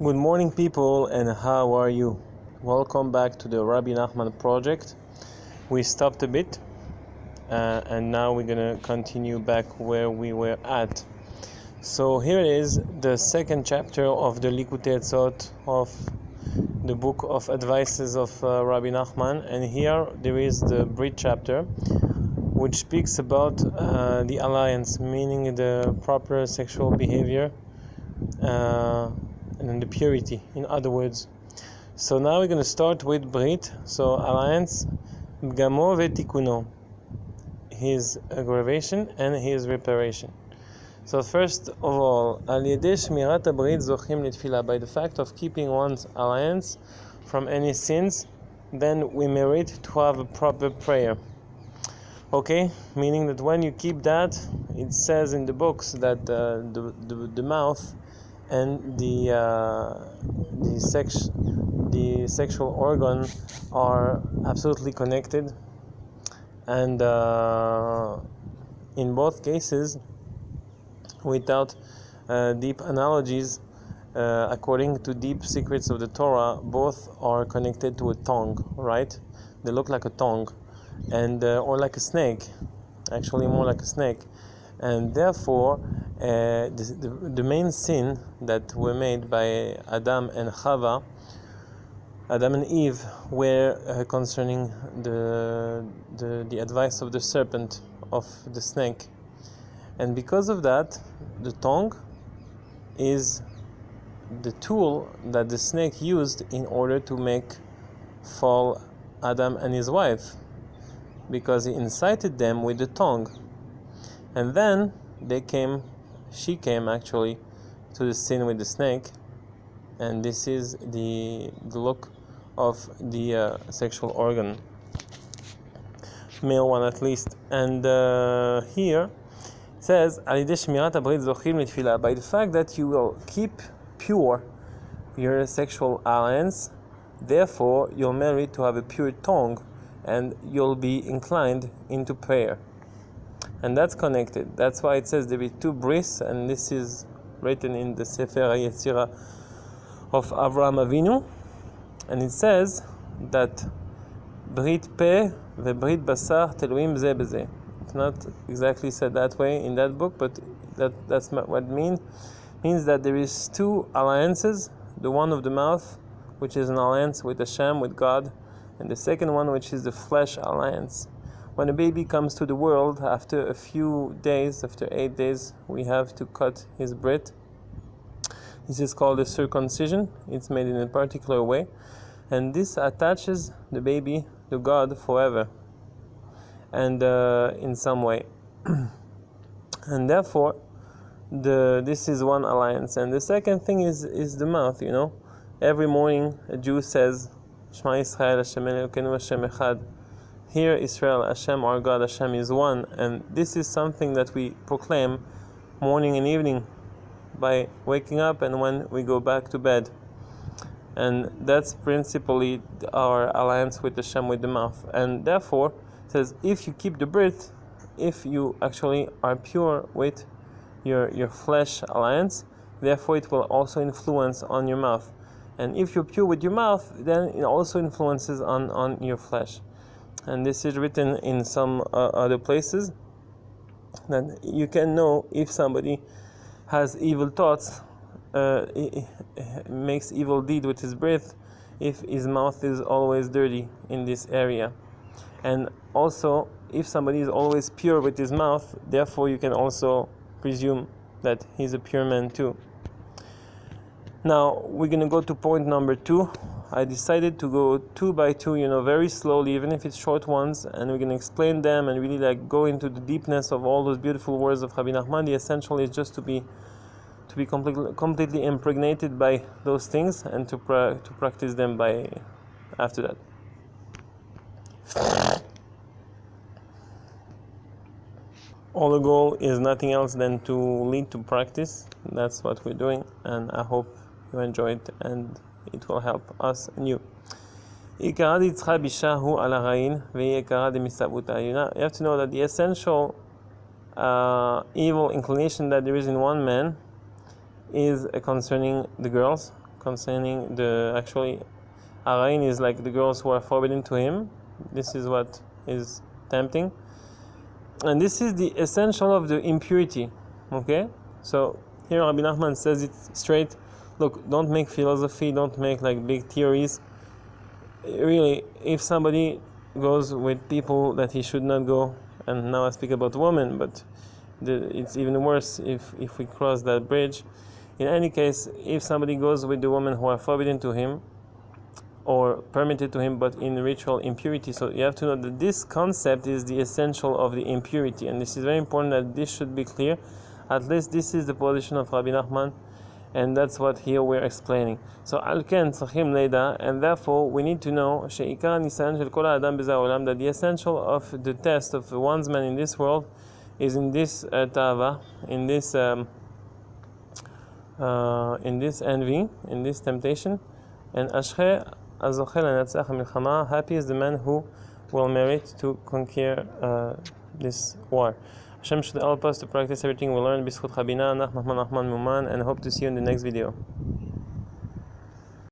Good morning, people, and how are you? Welcome back to the Rabbi Nachman project. We stopped a bit, and now we're gonna continue back where we were at. So here it is, the second chapter of the Likutei Etzot of the book of advices of Rabbi Nachman, and here there is the Brit chapter, which speaks about the alliance, meaning the proper sexual behavior. And the purity, in other words. So now we're going to start with Brit, so alliance, Gamo ve'tikuno, his aggravation and his reparation. So first of all, al yedei shmirat habrit zochim litfilah, by the fact of keeping one's alliance from any sins, then we merit to have a proper prayer. Okay, meaning that when you keep that, it says in the books that the mouth and the sexual organ are absolutely connected, and in both cases, without deep analogies, according to deep secrets of the Torah, both are connected to a tongue, right? They look like a tongue, and or like a snake, actually more like a snake, and therefore the main sin that were made by Adam and Chava, Adam and Eve, were concerning the advice of the serpent, of the snake, and because of that, the tongue is the tool that the snake used in order to make fall Adam and his wife, because he incited them with the tongue, and then she came actually to the sin with the snake, and this is the look of the sexual organ, male one at least. And here it says, by the fact that you will keep pure your sexual alliance, therefore you'll merit to have a pure tongue, and you'll be inclined into prayer. And that's connected. That's why it says there be two bris, and this is written in the Sefer HaYetzirah of Avraham Avinu, and it says that Brit Peh ve'Brit Basar teluim ze beze. It's not exactly said that way in that book, but that's what it means that there is two alliances, the one of the mouth, which is an alliance with Hashem, with God, and the second one, which is the flesh alliance. When a baby comes to the world, after a few days, after 8 days, we have to cut his brit. This is called a circumcision. It's made in a particular way, and this attaches the baby to God forever, and in some way. And therefore, this is one alliance. And the second thing is the mouth. Every morning a Jew says, Shema Yisrael, Hashem Elokeinu, Hashem Echad. Hear Israel, Hashem our God, Hashem is one. And this is something that we proclaim morning and evening by waking up and when we go back to bed. And that's principally our alliance with Hashem, with the mouth. And therefore, it says, if you keep the brit, if you actually are pure with your flesh alliance, therefore it will also influence on your mouth. And if you're pure with your mouth, then it also influences on your flesh. And this is written in some other places, that you can know if somebody has evil thoughts, makes evil deed with his breath, if his mouth is always dirty in this area. And also, if somebody is always pure with his mouth, therefore you can also presume that he's a pure man too. Now we're going to go to point number 2. I decided to go 2 by 2, very slowly, even if it's short ones, and we're going to explain them and really go into the deepness of all those beautiful words of Rabbi Nachman. The essential is just to be completely impregnated by those things, and to practice them by after that. All the goal is nothing else than to lead to practice. That's what we're doing, and I hope you enjoy it and it will help us and you. You have to know that the essential evil inclination that there is in one man is concerning the girls, concerning the actually Arain is like the girls who are forbidden to him. This is what is tempting. And this is the essential of the impurity. Okay? So here Rabbi Nachman says it straight. Look, don't make philosophy, don't make like big theories. Really, if somebody goes with people that he should not go, and now I speak about women, but it's even worse if we cross that bridge. In any case, if somebody goes with the women who are forbidden to him or permitted to him but in ritual impurity, so you have to know that this concept is the essential of the impurity, and this is very important that this should be clear. At least this is the position of Rabbi Nachman, and that's what here we're explaining. So al-ken tzachim leida, and therefore we need to know she'ikar nisayan shel kol ha'adam b'zeh ha'olam, that the essential of the test of one's man in this world is in this tava, in this envy, in this temptation. And ashre azochel anatzach milchama, happy is the man who will merit to conquer this war. Hashem should help us to practice everything we learn. B'zchut Chabina, Nachman Muman, and hope to see you in the next video.